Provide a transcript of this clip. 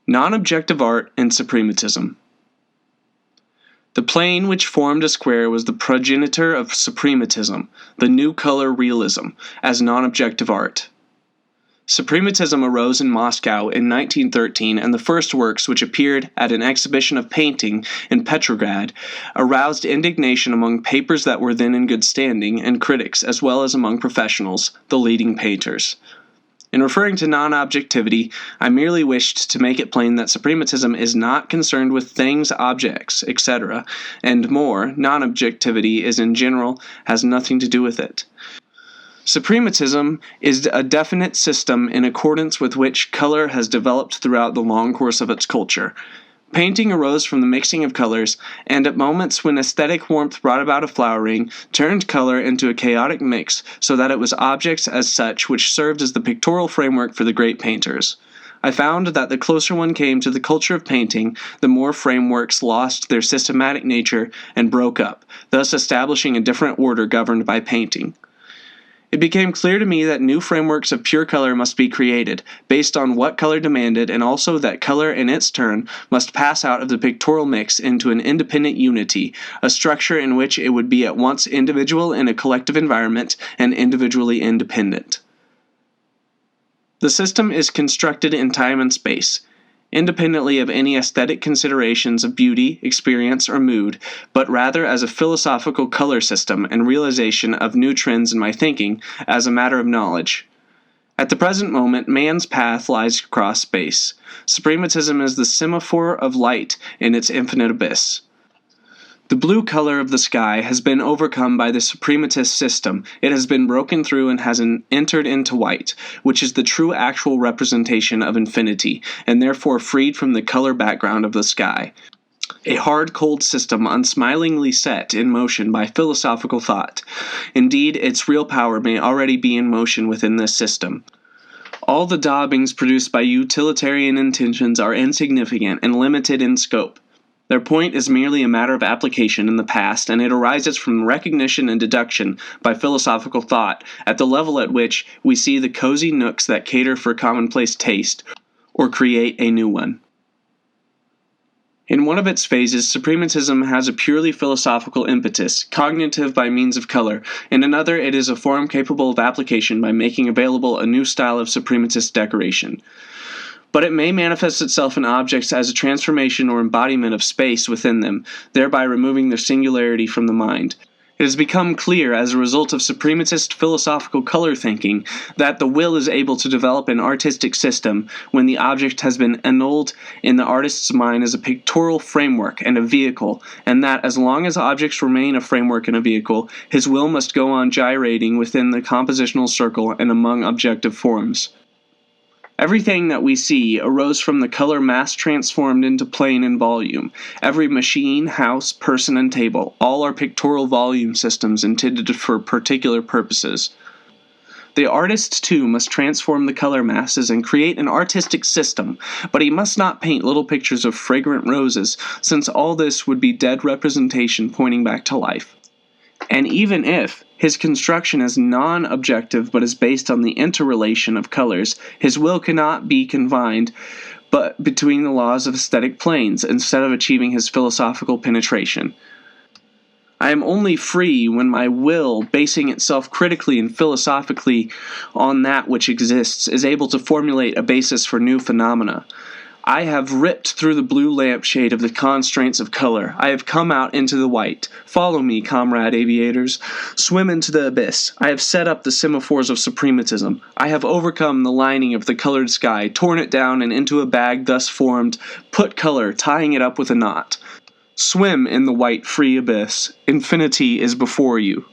Non-objective art and Suprematism. The plane which formed a square was the progenitor of Suprematism, the new color realism, as non-objective art. Suprematism arose in Moscow in 1913, and the first works, which appeared at an exhibition of painting in Petrograd, aroused indignation among papers that were then in good standing, and critics, as well as among professionals, the leading painters. In referring to non-objectivity, I merely wished to make it plain that Suprematism is not concerned with things, objects, etc., and more, non-objectivity is in general has nothing to do with it. Suprematism is a definite system in accordance with which color has developed throughout the long course of its culture. Painting arose from the mixing of colors, and at moments when aesthetic warmth brought about a flowering, turned color into a chaotic mix so that it was objects as such which served as the pictorial framework for the great painters. I found that the closer one came to the culture of painting, the more frameworks lost their systematic nature and broke up, thus establishing a different order governed by painting. It became clear to me that new frameworks of pure color must be created, based on what color demanded, and also that color in its turn must pass out of the pictorial mix into an independent unity, a structure in which it would be at once individual in a collective environment and individually independent. The system is constructed in time and space, independently of any aesthetic considerations of beauty, experience, or mood, but rather as a philosophical color system and realization of new trends in my thinking as a matter of knowledge. At the present moment, man's path lies across space. Suprematism is the semaphore of light in its infinite abyss. The blue color of the sky has been overcome by the suprematist system. It has been broken through and has entered into white, which is the true actual representation of infinity, and therefore freed from the color background of the sky. A hard, cold system unsmilingly set in motion by philosophical thought. Indeed, its real power may already be in motion within this system. All the daubings produced by utilitarian intentions are insignificant and limited in scope. Their point is merely a matter of application in the past, and it arises from recognition and deduction by philosophical thought at the level at which we see the cozy nooks that cater for commonplace taste, or create a new one. In one of its phases, Suprematism has a purely philosophical impetus, cognitive by means of color. In another, it is a form capable of application by making available a new style of suprematist decoration. But it may manifest itself in objects as a transformation or embodiment of space within them, thereby removing their singularity from the mind. It has become clear, as a result of suprematist philosophical color thinking, that the will is able to develop an artistic system when the object has been annulled in the artist's mind as a pictorial framework and a vehicle, and that as long as objects remain a framework and a vehicle, his will must go on gyrating within the compositional circle and among objective forms. Everything that we see arose from the color mass transformed into plane and volume. Every machine, house, person, and table, all are pictorial volume systems intended for particular purposes. The artist, too, must transform the color masses and create an artistic system, but he must not paint little pictures of fragrant roses, since all this would be dead representation pointing back to life. And even if his construction is non-objective but is based on the interrelation of colors, his will cannot be confined but between the laws of aesthetic planes instead of achieving his philosophical penetration. I am only free when my will, basing itself critically and philosophically on that which exists, is able to formulate a basis for new phenomena. I have ripped through the blue lampshade of the constraints of color. I have come out into the white. Follow me, comrade aviators. Swim into the abyss. I have set up the semaphores of suprematism. I have overcome the lining of the colored sky, torn it down and into a bag thus formed, put color, tying it up with a knot. Swim in the white free abyss. Infinity is before you.